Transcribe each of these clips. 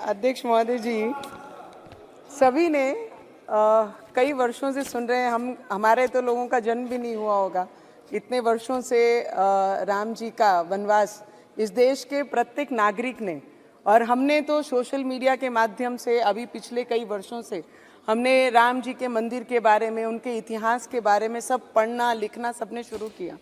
अध्यक्ष महोदय जी, सभी ने कई वर्षों से सुन रहे हैं। हमारे तो लोगों का जन्म भी नहीं हुआ होगा। इतने वर्षों से राम जी का वनवास इस देश के प्रत्येक नागरिक ने, और हमने तो सोशल मीडिया के माध्यम से अभी पिछले कई वर्षों से हमने राम जी के मंदिर के बारे में, उनके इतिहास के बारे में सब पढ़ना लिखना सबने शुरू किया।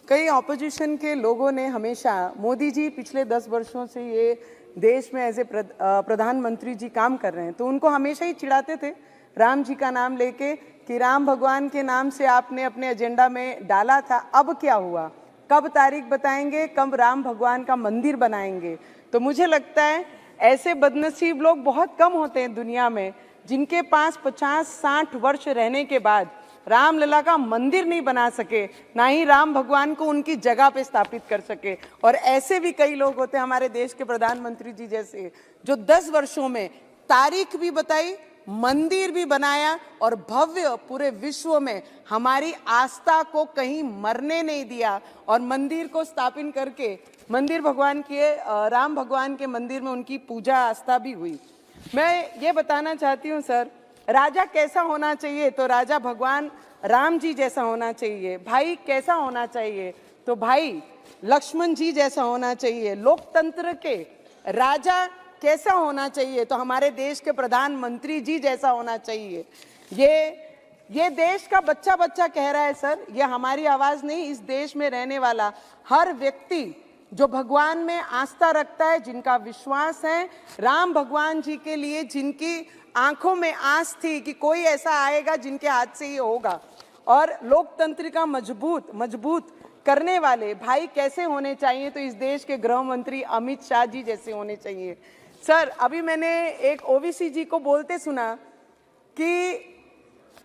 कई ऑपोजिशन के लोगों ने हमेशा मोदी जी पिछले 10 वर्षों से ये देश में एज ए प्रधानमंत्री जी काम कर रहे हैं, तो उनको हमेशा ही चिढ़ाते थे राम जी का नाम लेके कि राम भगवान के नाम से आपने अपने एजेंडा में डाला था, अब क्या हुआ, कब तारीख बताएंगे, कब राम भगवान का मंदिर बनाएंगे। तो मुझे लगता है ऐसे बदनसीब लोग बहुत कम होते हैं दुनिया में जिनके पास 50-60 वर्ष रहने के बाद रामलला का मंदिर नहीं बना सके, ना ही राम भगवान को उनकी जगह पे स्थापित कर सके। और ऐसे भी कई लोग होते हैं हमारे देश के प्रधानमंत्री जी जैसे, जो 10 वर्षों में तारीख भी बताई, मंदिर भी बनाया और भव्य पूरे विश्व में हमारी आस्था को कहीं मरने नहीं दिया, और मंदिर को स्थापित करके मंदिर भगवान के राम भगवान के मंदिर में उनकी पूजा आस्था भी हुई। मैं ये बताना चाहती हूँ सर, राजा कैसा होना चाहिए, तो राजा भगवान राम जी जैसा होना चाहिए। भाई कैसा होना चाहिए, तो भाई लक्ष्मण जी जैसा होना चाहिए। लोकतंत्र के राजा कैसा होना चाहिए, तो हमारे देश के प्रधानमंत्री जी जैसा होना चाहिए। ये देश का बच्चा बच्चा कह रहा है सर, ये हमारी आवाज नहीं, इस देश में रहने वाला हर व्यक्ति जो भगवान में आस्था रखता है, जिनका विश्वास है राम भगवान जी के लिए, जिनकी आंखों में आस थी कि कोई ऐसा आएगा जिनके हाथ से ये होगा, और लोकतंत्र का मजबूत करने वाले भाई कैसे होने चाहिए, तो इस देश के गृह मंत्री अमित शाह जी जैसे होने चाहिए। सर, अभी मैंने एक ओवीसी जी को बोलते सुना कि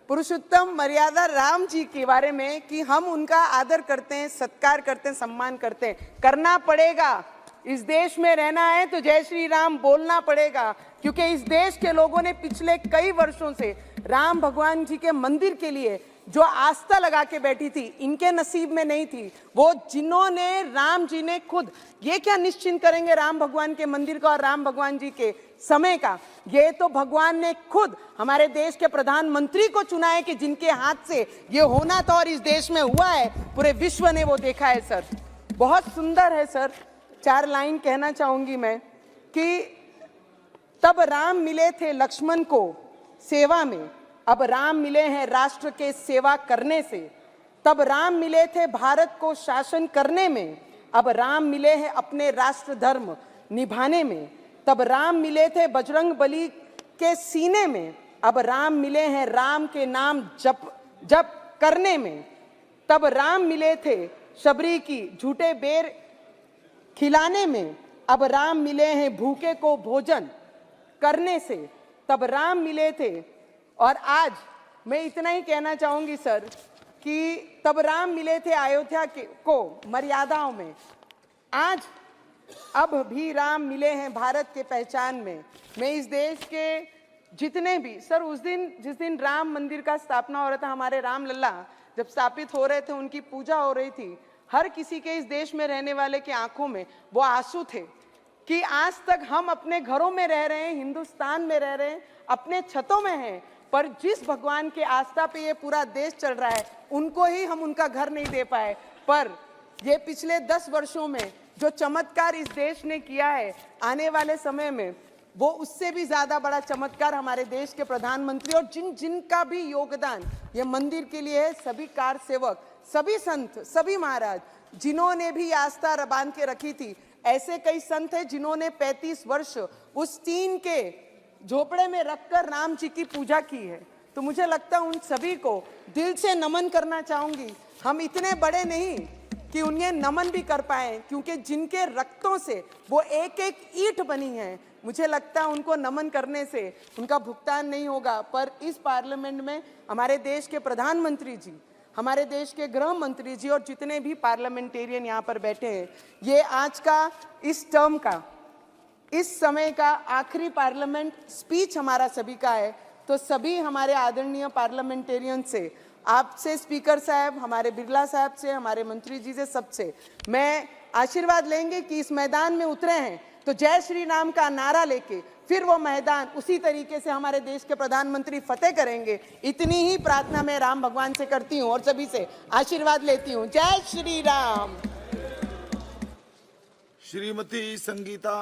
पुरुषोत्तम मर्यादा राम जी के बारे में कि हम उनका आदर करते हैं, सत्कार करते हैं, सम्मान करते हैं। करना पड़ेगा, इस देश में रहना है तो जय श्री राम बोलना पड़ेगा, क्योंकि इस देश के लोगों ने पिछले कई वर्षों से राम भगवान जी के मंदिर के लिए जो आस्था लगा के बैठी थी, इनके नसीब में नहीं थी। वो जिन्होंने राम जी ने खुद ये क्या निश्चिंत करेंगे राम भगवान के मंदिर का और राम भगवान जी के समय का, ये तो भगवान ने खुद हमारे देश के प्रधानमंत्री को चुना है कि जिनके हाथ से ये होना था और इस देश में हुआ है, पूरे विश्व ने वो देखा है। सर बहुत सुंदर है सर, 4 लाइन कहना चाहूंगी मैं कि तब राम मिले थे लक्ष्मण को सेवा में, अब राम मिले हैं राष्ट्र के सेवा करने से। तब राम मिले थे भारत को शासन करने में, अब राम मिले हैं अपने राष्ट्र धर्म निभाने में। तब राम मिले थे बजरंग बली के सीने में, अब राम मिले हैं राम के नाम जप करने में। तब राम मिले थे शबरी की झूठे बेर खिलाने में, अब राम मिले हैं भूखे को भोजन करने से। तब राम मिले थे, और आज मैं इतना ही कहना चाहूंगी सर कि तब राम मिले थे अयोध्या को मर्यादाओं में, आज अब भी राम मिले हैं भारत के पहचान में। मैं इस देश के जितने भी सर, उस दिन जिस दिन राम मंदिर का स्थापना हो रहा था, हमारे राम लल्ला जब स्थापित हो रहे थे, उनकी पूजा हो रही थी, हर किसी के इस देश में रहने वाले की आंखों में वो आंसू थे कि आज तक हम अपने घरों में रह रहे हैं, हिंदुस्तान में रह रहे हैं, अपने छतों में हैं, पर जिस भगवान के आस्था पे ये पूरा देश चल रहा है, उनको ही हम उनका घर नहीं दे पाए। पर ये पिछले 10 वर्षों में जो चमत्कार इस देश ने किया है, आने वाले समय में वो उससे भी ज्यादा बड़ा चमत्कार हमारे देश के प्रधानमंत्री और जिनका भी योगदान ये मंदिर के लिए है, सभी कार सेवक, सभी संत, सभी महाराज जिन्होंने भी आस्था बांध के रखी थी। ऐसे कई संत हैं जिन्होंने 35 वर्ष उस टीन के झोपड़े में रखकर राम जी की पूजा की है। तो मुझे लगता है उन सभी को दिल से नमन करना चाहूंगी। हम इतने बड़े नहीं कि उन्हें नमन भी कर पाए, क्योंकि जिनके रक्तों से वो एक एक ईंट बनी है, मुझे लगता है उनको नमन करने से उनका भुगतान नहीं होगा। पर इस पार्लियामेंट में हमारे देश के प्रधानमंत्री जी, हमारे देश के गृह मंत्री जी और जितने भी पार्लियामेंटेरियन यहाँ पर बैठे हैं, ये आज का इस टर्म का, इस समय का आखिरी पार्लियामेंट स्पीच हमारा सभी का है। तो सभी हमारे आदरणीय पार्लियामेंटेरियन से, आपसे स्पीकर साहब, हमारे बिरला साहब से, हमारे मंत्री जी से, सबसे मैं आशीर्वाद लेंगे कि इस मैदान में उतरे हैं तो जय श्री राम का नारा लेके फिर वो मैदान उसी तरीके से हमारे देश के प्रधानमंत्री फतेह करेंगे, इतनी ही प्रार्थना मैं राम भगवान से करती हूँ और सभी से आशीर्वाद लेती हूँ। जय श्री राम। श्रीमती संगीता